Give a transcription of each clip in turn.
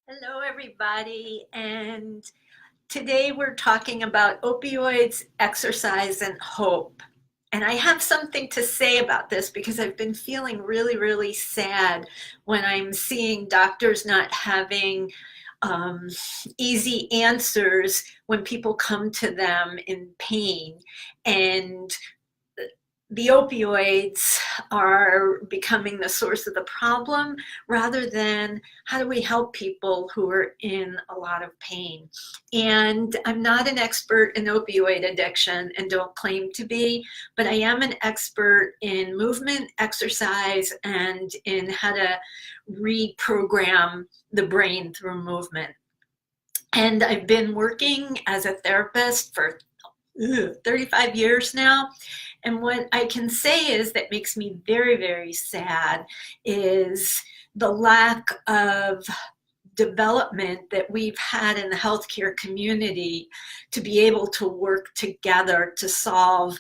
Hello, everybody. And today we're talking about opioids, exercise, and hope. And I have something to say about this because I've been feeling really, really sad when I'm seeing doctors not having um, easy answers when people come to them in pain. And the opioids are becoming the source of the problem rather than how do we help people who are in a lot of pain. And I'm not an expert in opioid addiction and don't claim to be, but I am an expert in movement, exercise, and in how to reprogram the brain through movement. And I've been working as a therapist for 35 years now. And what I can say is that makes me very, very sad is the lack of development that we've had in the healthcare community to be able to work together to solve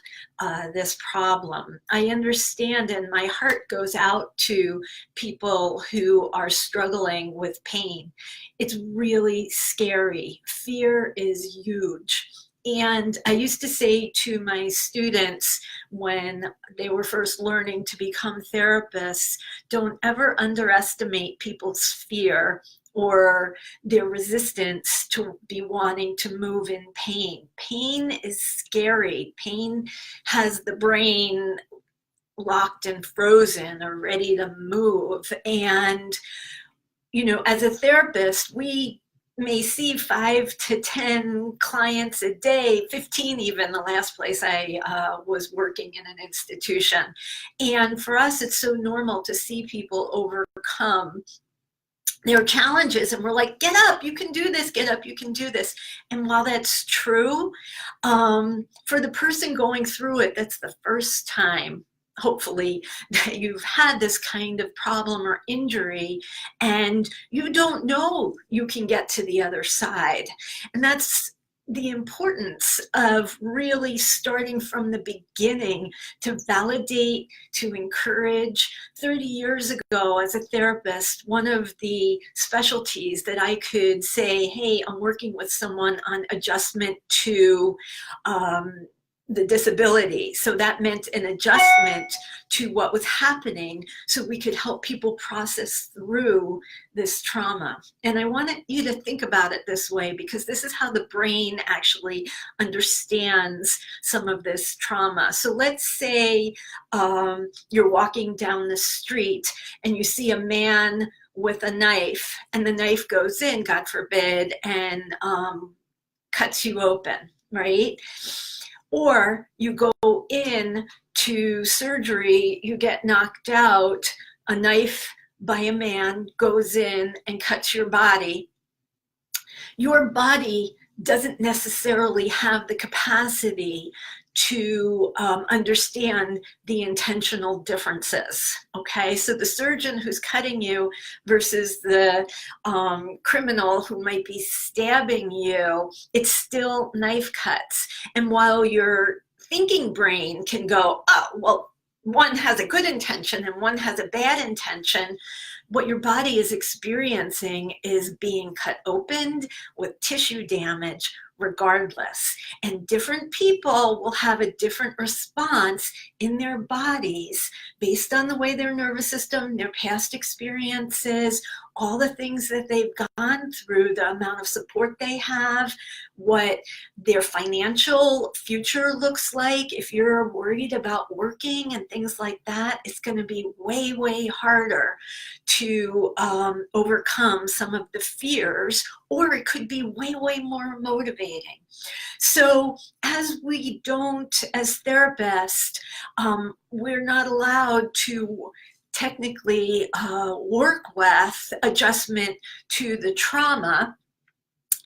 this problem. I understand, and my heart goes out to people who are struggling with pain. It's really scary. Fear is huge. And I used to say to my students when they were first learning to become therapists, don't ever underestimate people's fear or their resistance to be wanting to move in pain. Pain is scary. Pain has the brain locked and frozen or ready to move. And, as a therapist, we may see 5 to 10 clients a day, 15 even, the last place I was working in an institution. And for us, it's so normal to see people overcome their challenges, and we're like, get up, you can do this, get up, you can do this. And while that's true, for the person going through it, that's the first time hopefully that you've had this kind of problem or injury, and you don't know you can get to the other side. And that's the importance of really starting from the beginning to validate, to encourage. 30 years ago, as a therapist, one of the specialties that I could say, hey, I'm working with someone on adjustment to the disability. So that meant an adjustment to what was happening so we could help people process through this trauma. And I want you to think about it this way because this is how the brain actually understands some of this trauma. So let's say you're walking down the street and you see a man with a knife, and the knife goes in, God forbid, and cuts you open, right? Or you go in to surgery, you get knocked out, a knife by a man goes in and cuts your body. Your body doesn't necessarily have the capacity to understand the intentional differences. Okay, so the surgeon who's cutting you versus the criminal who might be stabbing you, it's still knife cuts. And while your thinking brain can go, oh, well, one has a good intention and one has a bad intention, what your body is experiencing is being cut open with tissue damage regardless. And different people will have a different response in their bodies based on the way their nervous system, their past experiences, all the things that they've gone through, the amount of support they have, what their financial future looks like. If you're worried about working and things like that, it's going to be way, way harder to overcome some of the fears, or it could be way, way more motivating. So as we don't, as therapists, we're not allowed to technically work with adjustment to the trauma.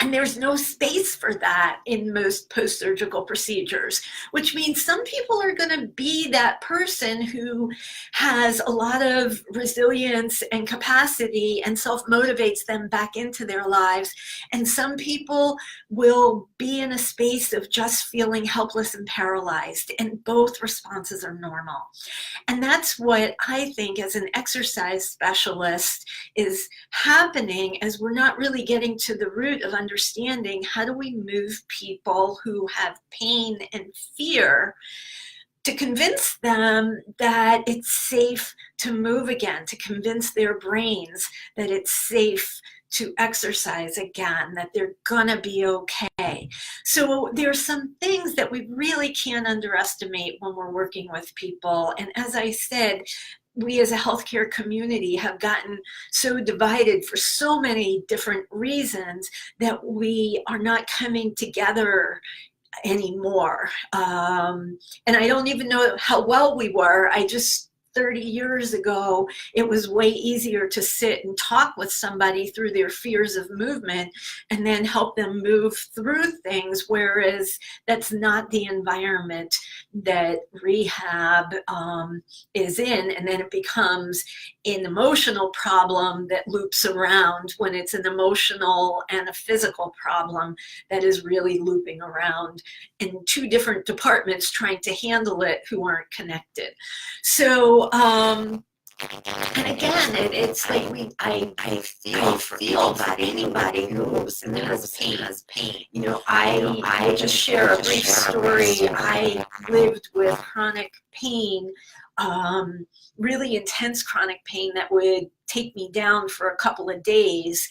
And there's no space for that in most post-surgical procedures, which means some people are going to be that person who has a lot of resilience and capacity and self-motivates them back into their lives. And some people will be in a space of just feeling helpless and paralyzed. And both responses are normal. And that's what I think as an exercise specialist is happening, as we're not really getting to the root of understanding how do we move people who have pain and fear to convince them that it's safe to move again, to convince their brains that it's safe to exercise again, that they're gonna be okay. So there's some things that we really can't underestimate when we're working with people. And as I said, we as a healthcare community have gotten so divided for so many different reasons that we are not coming together anymore. And I don't even know how well we were. 30 years ago, it was way easier to sit and talk with somebody through their fears of movement and then help them move through things, whereas that's not the environment that rehab is in. And then it becomes an emotional problem that loops around when it's an emotional and a physical problem that is really looping around in two different departments trying to handle it who aren't connected. So, and again, it's like I feel that anybody who has pain. You know, I just share a brief story. I lived with chronic pain, really intense chronic pain that would take me down for a couple of days.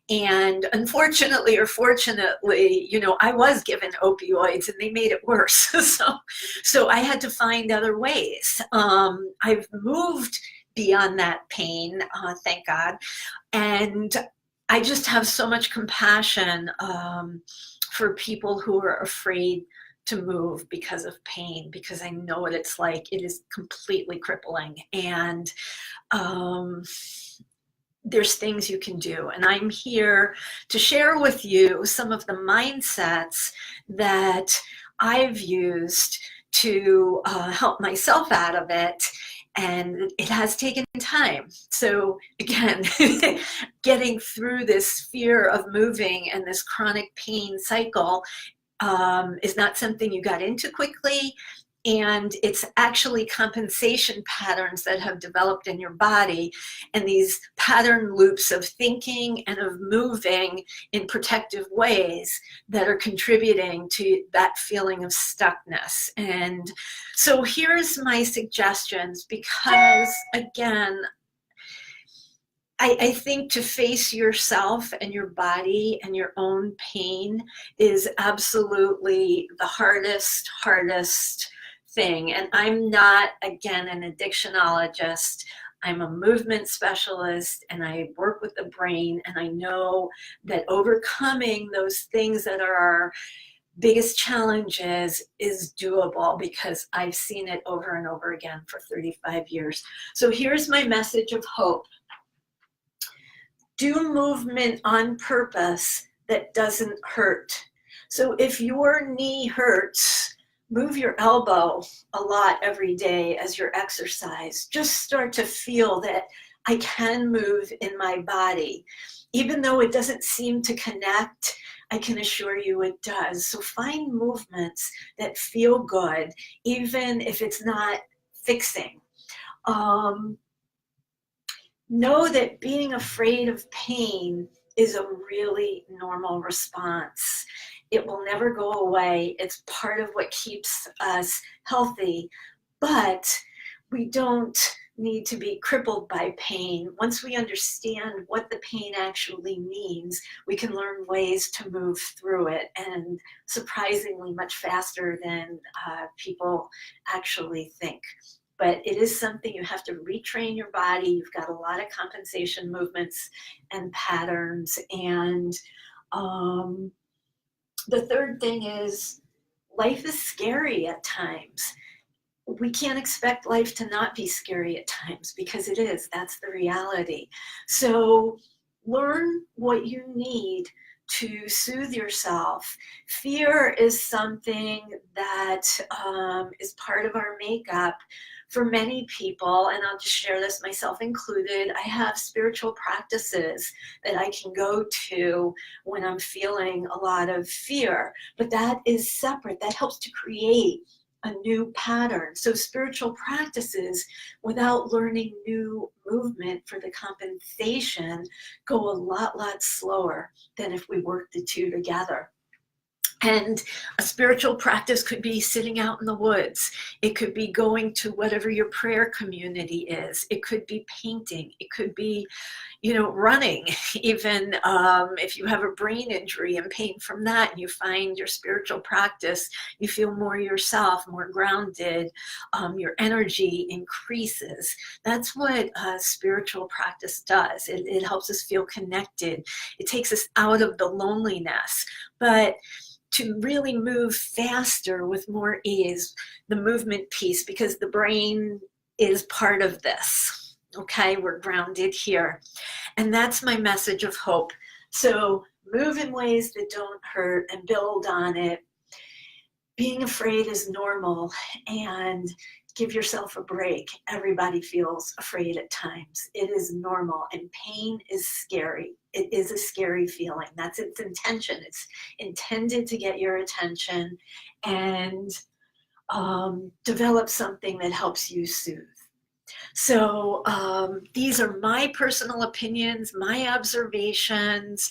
And unfortunately or fortunately, you know, I was given opioids and they made it worse. So I had to find other ways. I've moved beyond that pain, thank God. And I just have so much compassion for people who are afraid to move because of pain, because I know what it's like. It is completely crippling. And there's things you can do. And I'm here to share with you some of the mindsets that I've used to help myself out of it. And it has taken time. So again, getting through this fear of moving and this chronic pain cycle is not something you got into quickly. And it's actually compensation patterns that have developed in your body, and these pattern loops of thinking and of moving in protective ways that are contributing to that feeling of stuckness. And so here's my suggestions, because again, I think to face yourself and your body and your own pain is absolutely the hardest thing. And I'm not, again, an addictionologist. I'm a movement specialist and I work with the brain, and I know that overcoming those things that are our biggest challenges is doable, because I've seen it over and over again for 35 years. So here's my message of hope. Do movement on purpose that doesn't hurt. So if your knee hurts, move your elbow a lot every day as your exercise. Just start to feel that I can move in my body. Even though it doesn't seem to connect, I can assure you it does. So find movements that feel good, even if it's not fixing. Know that being afraid of pain is a really normal response. It will never go away. It's part of what keeps us healthy, but we don't need to be crippled by pain. Once we understand what the pain actually means, we can learn ways to move through it, and surprisingly much faster than people actually think. But it is something you have to retrain your body. You've got a lot of compensation movements and patterns. And the third thing is, life is scary at times. We can't expect life to not be scary at times, because it is. That's the reality. So learn what you need to soothe yourself. Fear is something that is part of our makeup for many people, and I'll just share this, myself included. I have spiritual practices that I can go to when I'm feeling a lot of fear, but that is separate. That helps to create a new pattern. So spiritual practices, without learning new movement for the compensation, go a lot slower than if we work the two together. And a spiritual practice could be sitting out in the woods. It could be going to whatever your prayer community is. It could be painting. It could be, running. Even if you have a brain injury and pain from that, and you find your spiritual practice, you feel more yourself, more grounded. Your energy increases. That's what spiritual practice does. It helps us feel connected. It takes us out of the loneliness. But to really move faster with more ease, the movement piece, because the brain is part of this. Okay, we're grounded here. And that's my message of hope. So move in ways that don't hurt and build on it. Being afraid is normal, and give yourself a break. Everybody feels afraid at times. It is normal, and pain is scary. It is a scary feeling. That's its intention. It's intended to get your attention and develop something that helps you soothe. So these are my personal opinions, my observations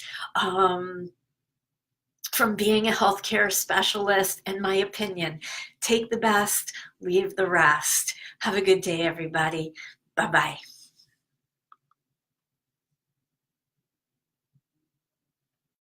from being a healthcare specialist, and my opinion. Take the best, leave the rest. Have a good day, everybody. Bye-bye.